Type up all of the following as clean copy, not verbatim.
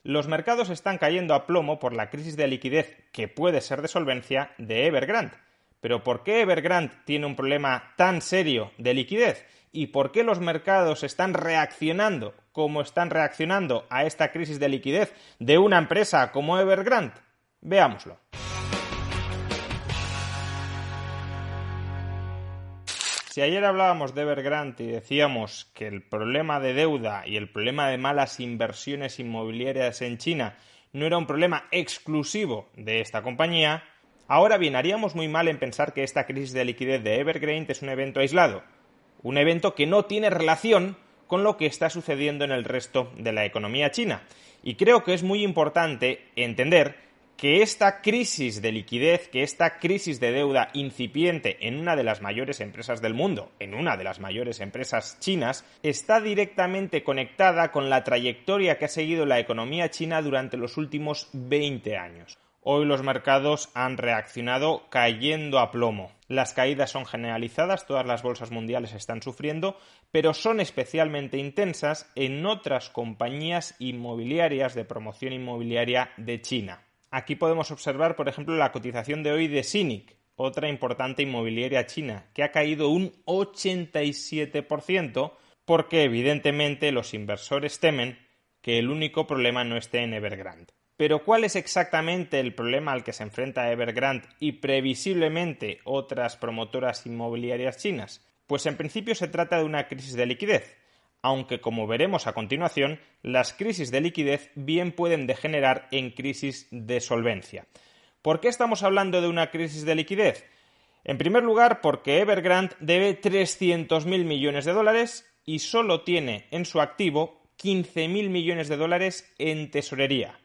Los mercados están cayendo a plomo por la crisis de liquidez, que puede ser de solvencia, de Evergrande. Pero ¿por qué Evergrande tiene un problema tan serio de liquidez? ¿Y por qué los mercados están reaccionando como están reaccionando a esta crisis de liquidez de una empresa como Evergrande? Veámoslo. Si ayer hablábamos de Evergrande y decíamos que el problema de deuda y el problema de malas inversiones inmobiliarias en China no era un problema exclusivo de esta compañía, ahora bien, haríamos muy mal en pensar que esta crisis de liquidez de Evergrande es un evento aislado, un evento que no tiene relación con lo que está sucediendo en el resto de la economía china. Y creo que es muy importante entender que esta crisis de liquidez, que esta crisis de deuda incipiente en una de las mayores empresas del mundo, en una de las mayores empresas chinas, está directamente conectada con la trayectoria que ha seguido la economía china durante los últimos 20 años. Hoy los mercados han reaccionado cayendo a plomo. Las caídas son generalizadas, todas las bolsas mundiales están sufriendo, pero son especialmente intensas en otras compañías inmobiliarias de promoción inmobiliaria de China. Aquí podemos observar, por ejemplo, la cotización de hoy de CINIC, otra importante inmobiliaria china, que ha caído un 87% porque evidentemente los inversores temen que el único problema no esté en Evergrande. Pero ¿cuál es exactamente el problema al que se enfrenta Evergrande y previsiblemente otras promotoras inmobiliarias chinas? Pues en principio se trata de una crisis de liquidez, aunque como veremos a continuación, las crisis de liquidez bien pueden degenerar en crisis de solvencia. ¿Por qué estamos hablando de una crisis de liquidez? En primer lugar, porque Evergrande debe 300.000 millones de dólares y solo tiene en su activo 15.000 millones de dólares en tesorería.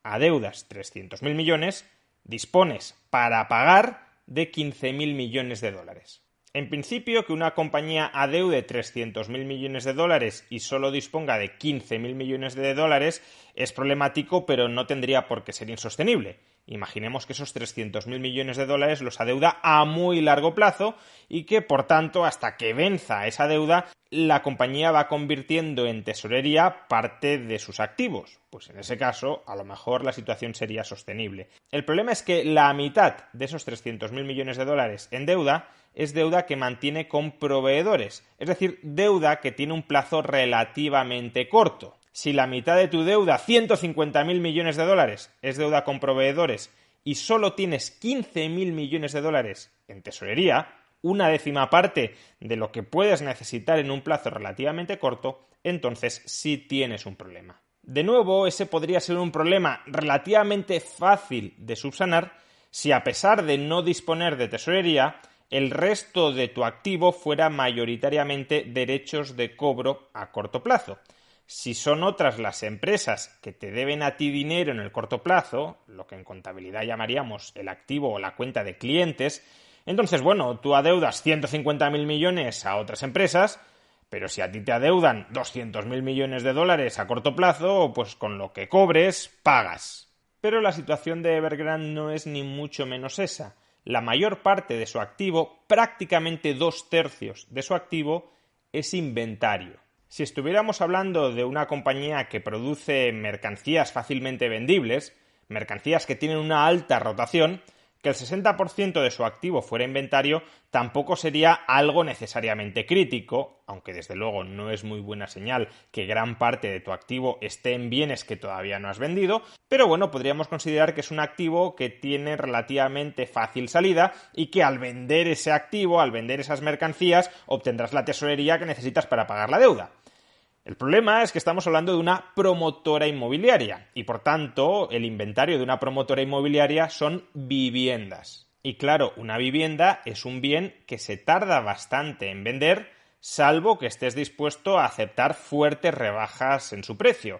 Adeudas 300.000 millones, dispones para pagar de 15.000 millones de dólares. En principio, que una compañía adeude 300.000 millones de dólares y solo disponga de 15.000 millones de dólares es problemático, pero no tendría por qué ser insostenible. Imaginemos que esos 300.000 millones de dólares los adeuda a muy largo plazo y que, por tanto, hasta que venza esa deuda, la compañía va convirtiendo en tesorería parte de sus activos. Pues en ese caso, a lo mejor la situación sería sostenible. El problema es que la mitad de esos 300.000 millones de dólares en deuda es deuda que mantiene con proveedores, es decir, deuda que tiene un plazo relativamente corto. Si la mitad de tu deuda, 150.000 millones de dólares, es deuda con proveedores y solo tienes 15.000 millones de dólares en tesorería, una décima parte de lo que puedes necesitar en un plazo relativamente corto, entonces sí tienes un problema. De nuevo, ese podría ser un problema relativamente fácil de subsanar si, a pesar de no disponer de tesorería, el resto de tu activo fuera mayoritariamente derechos de cobro a corto plazo. Si son otras las empresas que te deben a ti dinero en el corto plazo, lo que en contabilidad llamaríamos el activo o la cuenta de clientes, entonces, bueno, tú adeudas 150.000 millones a otras empresas, pero si a ti te adeudan 200.000 millones de dólares a corto plazo, pues con lo que cobres, pagas. Pero la situación de Evergrande no es ni mucho menos esa. La mayor parte de su activo, prácticamente 2/3 de su activo, es inventario. Si estuviéramos hablando de una compañía que produce mercancías fácilmente vendibles, mercancías que tienen una alta rotación, que el 60% de su activo fuera inventario tampoco sería algo necesariamente crítico, aunque desde luego no es muy buena señal que gran parte de tu activo esté en bienes que todavía no has vendido, pero bueno, podríamos considerar que es un activo que tiene relativamente fácil salida y que al vender ese activo, al vender esas mercancías, obtendrás la tesorería que necesitas para pagar la deuda. El problema es que estamos hablando de una promotora inmobiliaria y, por tanto, el inventario de una promotora inmobiliaria son viviendas. Y claro, una vivienda es un bien que se tarda bastante en vender, salvo que estés dispuesto a aceptar fuertes rebajas en su precio.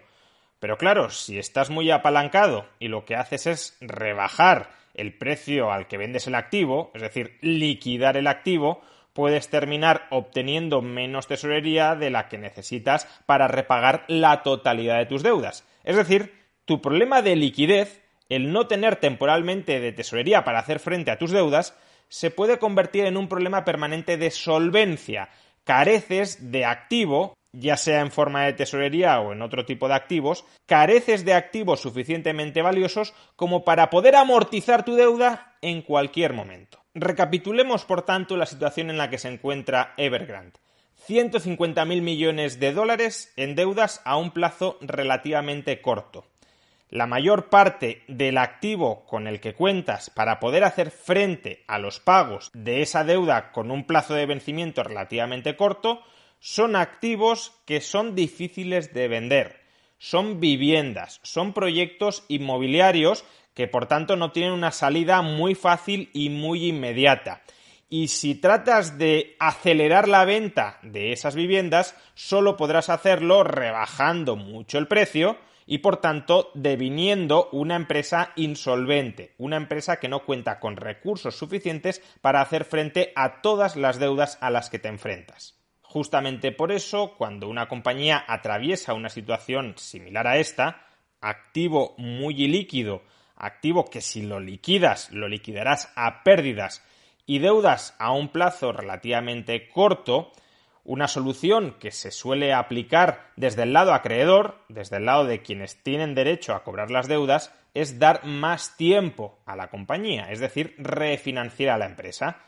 Pero claro, si estás muy apalancado y lo que haces es rebajar el precio al que vendes el activo, es decir, liquidar el activo, puedes terminar obteniendo menos tesorería de la que necesitas para repagar la totalidad de tus deudas. Es decir, tu problema de liquidez, el no tener temporalmente de tesorería para hacer frente a tus deudas, se puede convertir en un problema permanente de solvencia. Careces de activo ya sea en forma de tesorería o en otro tipo de activos, careces de activos suficientemente valiosos como para poder amortizar tu deuda en cualquier momento. Recapitulemos, por tanto, la situación en la que se encuentra Evergrande. 150.000 millones de dólares en deudas a un plazo relativamente corto. La mayor parte del activo con el que cuentas para poder hacer frente a los pagos de esa deuda con un plazo de vencimiento relativamente corto son activos que son difíciles de vender. Son viviendas, son proyectos inmobiliarios que por tanto no tienen una salida muy fácil y muy inmediata. Y si tratas de acelerar la venta de esas viviendas, solo podrás hacerlo rebajando mucho el precio y por tanto deviniendo una empresa insolvente, una empresa que no cuenta con recursos suficientes para hacer frente a todas las deudas a las que te enfrentas. Justamente por eso, cuando una compañía atraviesa una situación similar a esta, activo muy ilíquido, activo que si lo liquidas, lo liquidarás a pérdidas y deudas a un plazo relativamente corto, una solución que se suele aplicar desde el lado acreedor, desde el lado de quienes tienen derecho a cobrar las deudas, es dar más tiempo a la compañía, es decir, refinanciar a la empresa.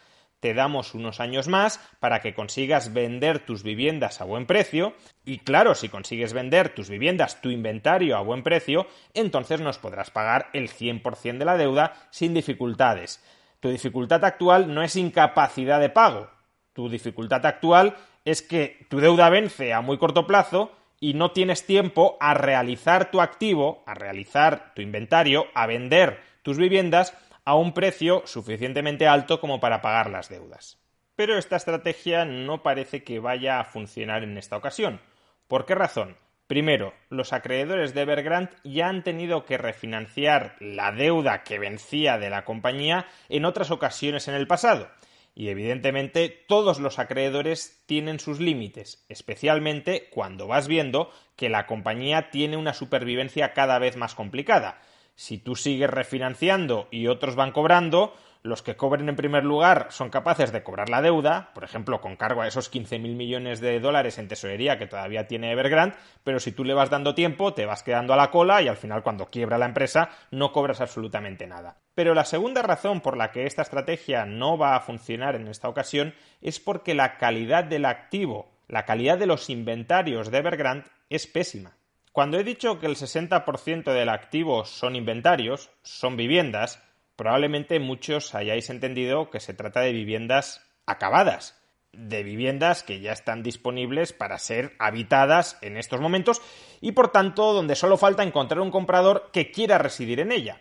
Te damos unos años más para que consigas vender tus viviendas a buen precio y claro, si consigues vender tus viviendas, tu inventario a buen precio, entonces nos podrás pagar el 100% de la deuda sin dificultades. Tu dificultad actual no es incapacidad de pago. Tu dificultad actual es que tu deuda vence a muy corto plazo y no tienes tiempo a realizar tu activo, a realizar tu inventario, a vender tus viviendas a un precio suficientemente alto como para pagar las deudas. Pero esta estrategia no parece que vaya a funcionar en esta ocasión. ¿Por qué razón? Primero, los acreedores de Evergrande ya han tenido que refinanciar la deuda que vencía de la compañía en otras ocasiones en el pasado. Y evidentemente todos los acreedores tienen sus límites, especialmente cuando vas viendo que la compañía tiene una supervivencia cada vez más complicada. Si tú sigues refinanciando y otros van cobrando, los que cobren en primer lugar son capaces de cobrar la deuda, por ejemplo, con cargo a esos 15.000 millones de dólares en tesorería que todavía tiene Evergrande, pero si tú le vas dando tiempo, te vas quedando a la cola y al final cuando quiebra la empresa no cobras absolutamente nada. Pero la segunda razón por la que esta estrategia no va a funcionar en esta ocasión es porque la calidad del activo, la calidad de los inventarios de Evergrande es pésima. Cuando he dicho que el 60% del activo son inventarios, son viviendas, probablemente muchos hayáis entendido que se trata de viviendas acabadas, de viviendas que ya están disponibles para ser habitadas en estos momentos y por tanto donde solo falta encontrar un comprador que quiera residir en ella.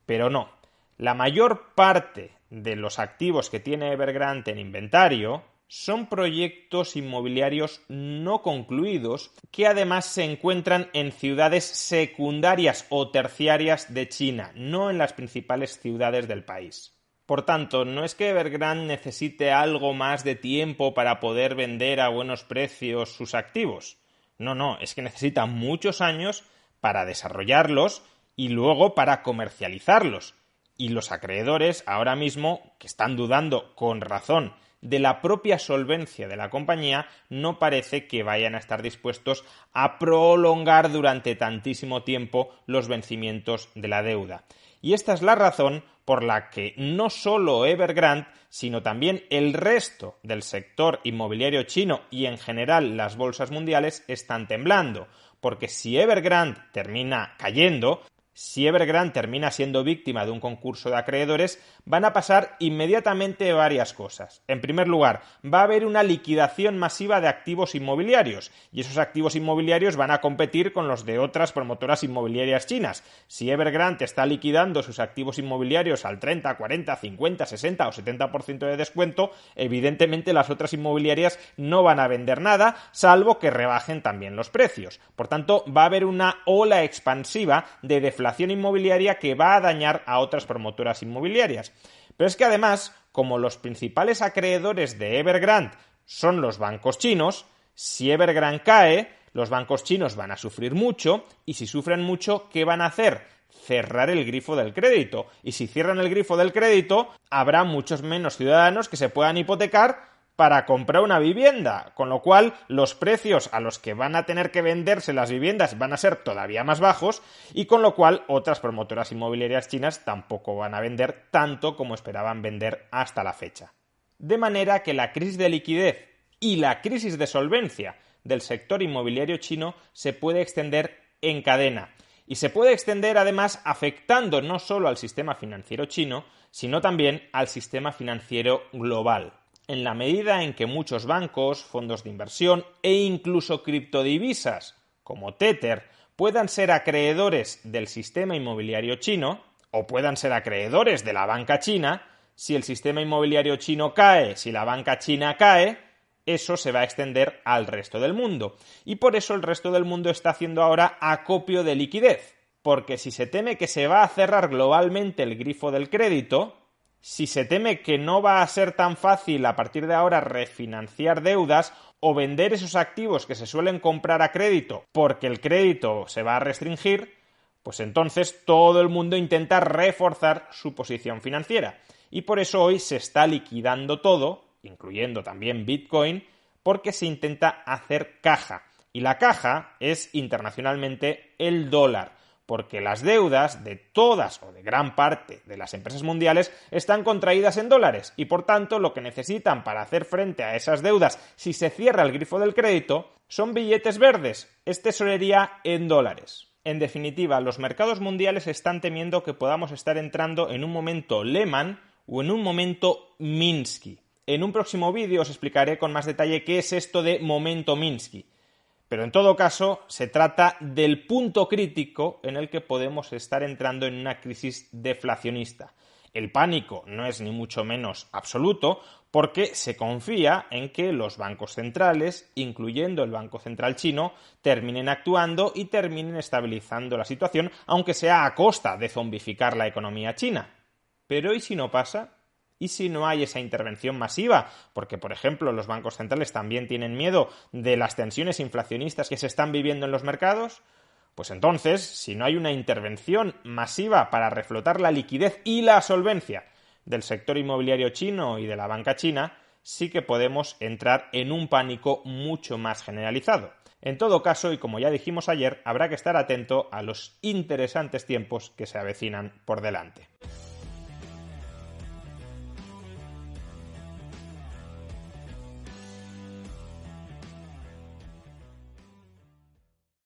Pero no, la mayor parte de los activos que tiene Evergrande en inventario son proyectos inmobiliarios no concluidos que además se encuentran en ciudades secundarias o terciarias de China, no en las principales ciudades del país. Por tanto, no es que Evergrande necesite algo más de tiempo para poder vender a buenos precios sus activos. No, es que necesita muchos años para desarrollarlos y luego para comercializarlos. Y los acreedores ahora mismo, que están dudando con razón de la propia solvencia de la compañía, no parece que vayan a estar dispuestos a prolongar durante tantísimo tiempo los vencimientos de la deuda. Y esta es la razón por la que no solo Evergrande, sino también el resto del sector inmobiliario chino y en general las bolsas mundiales están temblando. Porque si Evergrande termina cayendo, si Evergrande termina siendo víctima de un concurso de acreedores, van a pasar inmediatamente varias cosas. En primer lugar, va a haber una liquidación masiva de activos inmobiliarios y esos activos inmobiliarios van a competir con los de otras promotoras inmobiliarias chinas. Si Evergrande está liquidando sus activos inmobiliarios al 30, 40, 50, 60 o 70% de descuento, evidentemente las otras inmobiliarias no van a vender nada, salvo que rebajen también los precios. Por tanto, va a haber una ola expansiva de deflación inmobiliaria que va a dañar a otras promotoras inmobiliarias. Pero es que además, como los principales acreedores de Evergrande son los bancos chinos, si Evergrande cae, los bancos chinos van a sufrir mucho y si sufren mucho, ¿qué van a hacer? Cerrar el grifo del crédito. Y si cierran el grifo del crédito, habrá muchos menos ciudadanos que se puedan hipotecar para comprar una vivienda, con lo cual los precios a los que van a tener que venderse las viviendas van a ser todavía más bajos y con lo cual otras promotoras inmobiliarias chinas tampoco van a vender tanto como esperaban vender hasta la fecha. De manera que la crisis de liquidez y la crisis de solvencia del sector inmobiliario chino se puede extender en cadena. Y se puede extender además afectando no solo al sistema financiero chino, sino también al sistema financiero global. En la medida en que muchos bancos, fondos de inversión e incluso criptodivisas, como Tether, puedan ser acreedores del sistema inmobiliario chino, o puedan ser acreedores de la banca china, si el sistema inmobiliario chino cae, si la banca china cae, eso se va a extender al resto del mundo. Y por eso el resto del mundo está haciendo ahora acopio de liquidez. Porque si se teme que se va a cerrar globalmente el grifo del crédito, si se teme que no va a ser tan fácil a partir de ahora refinanciar deudas o vender esos activos que se suelen comprar a crédito porque el crédito se va a restringir, pues entonces todo el mundo intenta reforzar su posición financiera. Y por eso hoy se está liquidando todo, incluyendo también Bitcoin, porque se intenta hacer caja. Y la caja es internacionalmente el dólar, porque las deudas de todas o de gran parte de las empresas mundiales están contraídas en dólares y por tanto lo que necesitan para hacer frente a esas deudas si se cierra el grifo del crédito son billetes verdes, es tesorería en dólares. En definitiva, los mercados mundiales están temiendo que podamos estar entrando en un momento Lehman o en un momento Minsky. En un próximo vídeo os explicaré con más detalle qué es esto de momento Minsky. Pero en todo caso, se trata del punto crítico en el que podemos estar entrando en una crisis deflacionista. El pánico no es ni mucho menos absoluto porque se confía en que los bancos centrales, incluyendo el Banco Central chino, terminen actuando y terminen estabilizando la situación, aunque sea a costa de zombificar la economía china. Pero ¿y si no pasa? ¿Y si no hay esa intervención masiva? Porque, por ejemplo, los bancos centrales también tienen miedo de las tensiones inflacionistas que se están viviendo en los mercados. Pues entonces, si no hay una intervención masiva para reflotar la liquidez y la solvencia del sector inmobiliario chino y de la banca china, sí que podemos entrar en un pánico mucho más generalizado. En todo caso, y como ya dijimos ayer, habrá que estar atento a los interesantes tiempos que se avecinan por delante.